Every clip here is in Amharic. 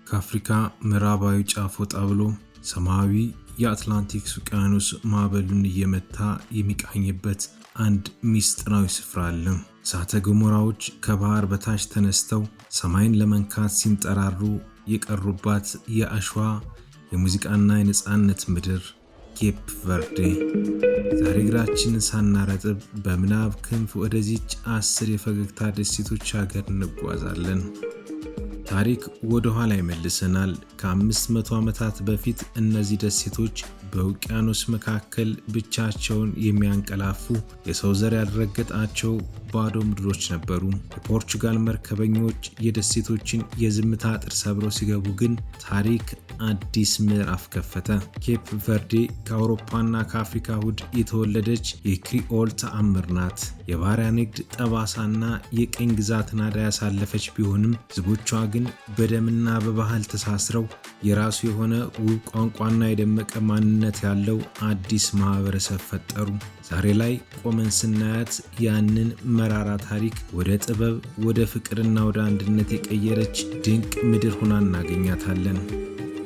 ከአፍሪካ ምዕራባዊ ጫፍ ወጣ ብሎ ሰማያዊ የአትላንቲክ ውቅያኖስ ማዕበሉን እየመታ የሚቃኝበት አንድ ሚስጥራዊ ስፍራ አለ። እሳተ ገሞራዎች ከባህር በታች ተነስተው ሰማይን ለመንካት ሲንጠራሩ የቀሩባት የአሸዋ የሙዚቃና የነጻነት ምድር ኬፕ ቨርዴ። ዛሬ እግራችንን ሳናረጥብ በምናብ ክንፍ ወደዚች 10 የፈገግታ ደሴቶች ሀገር እንጓዛለን። ታሪክ ወደ ኋላ ይመልሰናል። ከ500 ዓመታት በፊት እነዚህ ደሴቶች በውቅያኖስ መካከል ብቻቸውን የሚያንቀላፉ የሰው ዘር ያልረገጣቸው ባዶ ምድሮች ነበሩ። የፖርቹጋል መርከበኞች የደሴቶችን የዝምታ አጥር ሰብረው ሲገቡ ግን ታሪክ አዲስ ምዕራፍ ከፈተ። ኬፕ ቨርዴ ከአውሮፓና ከአፍሪካ ውድ የተወለደች የክሪኦል ተአምር ናት። የባሪያ ንግድ ጠባሳና የቅኝ ግዛት ናዳ ያሳለፈች ቢሆንም ሕዝቦቿ ግን በደምና በባህል ተሳስረው የራሱ የሆነ ውብ ቋንቋና የደመቀ ማንነት ያለው አዲስ ማህበረሰብ ፈጠሩ። ዛሬ ላይ ቆመን ስናያት ያንን መራራ ታሪክ ወደ ጥበብ፣ ወደ ፍቅርና ወደ አንድነት የቀየረች ድንቅ ምድር ሆና እናገኛታለን።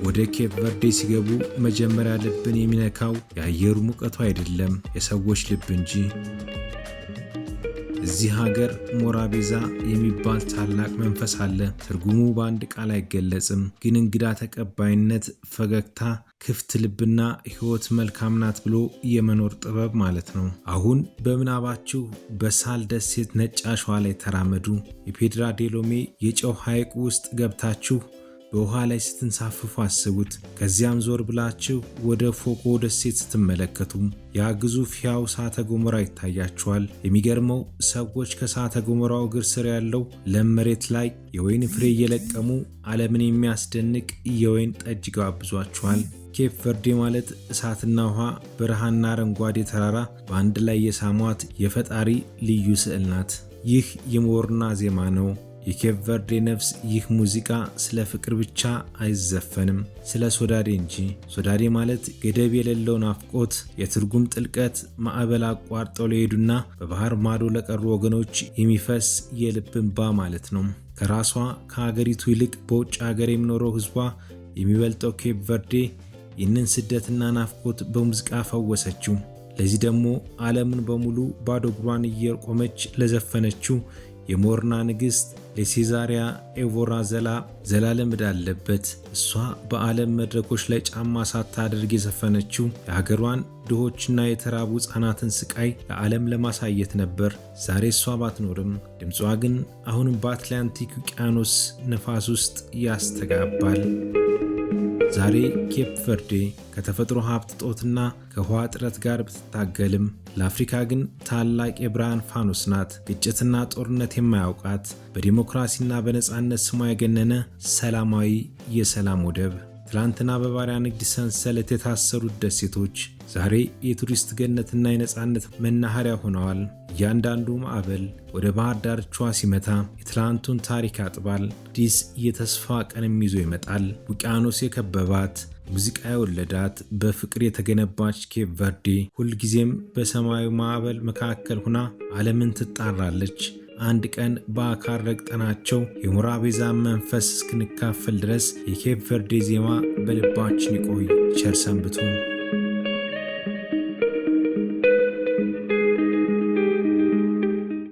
ወደ ኬፕ ቨርዴ ሲገቡ መጀመሪያ ልብን የሚነካው የአየሩ ሙቀቱ አይደለም፣ የሰዎች ልብ እንጂ። እዚህ ሀገር ሞራቤዛ የሚባል ታላቅ መንፈስ አለ። ትርጉሙ በአንድ ቃል አይገለጽም፣ ግን እንግዳ ተቀባይነት፣ ፈገግታ፣ ክፍት ልብና ሕይወት መልካም ናት ብሎ የመኖር ጥበብ ማለት ነው። አሁን በምናባችሁ በሳል ደሴት ነጭ አሸዋ ላይ ተራመዱ። የፔድራ ዴሎሜ የጨው ሐይቅ ውስጥ ገብታችሁ በውሃ ላይ ስትንሳፍፉ አስቡት። ከዚያም ዞር ብላችሁ ወደ ፎቆ ደሴት ስትመለከቱ ያ ግዙፍ ሕያው እሳተ ገሞራ ይታያችኋል። የሚገርመው ሰዎች ከእሳተ ገሞራው እግር ስር ያለው ለም መሬት ላይ የወይን ፍሬ እየለቀሙ ዓለምን የሚያስደንቅ የወይን ጠጅ ይጋብዟችኋል። ኬፕ ቨርዴ ማለት እሳትና ውሃ፣ በረሃና አረንጓዴ ተራራ በአንድ ላይ የሳሟት የፈጣሪ ልዩ ስዕል ናት። ይህ የሞርና ዜማ ነው። የኬፕ ቨርዴ ነፍስ። ይህ ሙዚቃ ስለ ፍቅር ብቻ አይዘፈንም፣ ስለ ሶዳዴ እንጂ። ሶዳዴ ማለት ገደብ የሌለው ናፍቆት፣ የትርጉም ጥልቀት፣ ማዕበል አቋርጠው ለሄዱና በባህር ማዶ ለቀሩ ወገኖች የሚፈስ የልብ እንባ ማለት ነው። ከራሷ ከሀገሪቱ ይልቅ በውጭ ሀገር የሚኖረው ሕዝቧ የሚበልጠው ኬፕ ቨርዴ ይህንን ስደትና ናፍቆት በሙዚቃ ፈወሰችው። ለዚህ ደግሞ ዓለምን በሙሉ ባዶ እግሯን እየቆመች ለዘፈነችው የሞርና ንግሥት ለሴዛሪያ ኤቮራ ዘላለም ዕዳ አለበት። እሷ በዓለም መድረኮች ላይ ጫማ ሳታደርግ የዘፈነችው የሀገሯን ድሆችና የተራቡ ሕፃናትን ስቃይ ለዓለም ለማሳየት ነበር። ዛሬ እሷ ባትኖርም ድምጿ ግን አሁንም በአትላንቲክ ውቅያኖስ ነፋስ ውስጥ ያስተጋባል። ዛሬ ኬፕ ቨርዴ ከተፈጥሮ ሀብት እጦትና ከውሃ እጥረት ጋር ብትታገልም ለአፍሪካ ግን ታላቅ የብርሃን ፋኖስ ናት። ግጭትና ጦርነት የማያውቃት፣ በዲሞክራሲና በነጻነት ስሟ የገነነ ሰላማዊ የሰላም ወደብ። ትላንትና በባሪያ ንግድ ሰንሰለት የታሰሩት ደሴቶች ዛሬ የቱሪስት ገነትና የነጻነት መናኸሪያ ሆነዋል። እያንዳንዱ ማዕበል ወደ ባህር ዳርቻዋ ሲመታ የትላንቱን ታሪክ ያጥባል። አዲስ የተስፋ ቀንም ይዞ ይመጣል። ውቅያኖስ የከበባት፣ ሙዚቃ የወለዳት፣ በፍቅር የተገነባች ኬፕ ቨርዴ ሁልጊዜም በሰማያዊ ማዕበል መካከል ሆና ዓለምን ትጣራለች። አንድ ቀን በአካል ረግጠናቸው የሞራቤዛ መንፈስ እስክንካፈል ድረስ የኬፕ ቨርዴ ዜማ በልባችን ይቆይ። ቸር ሰንብቱ።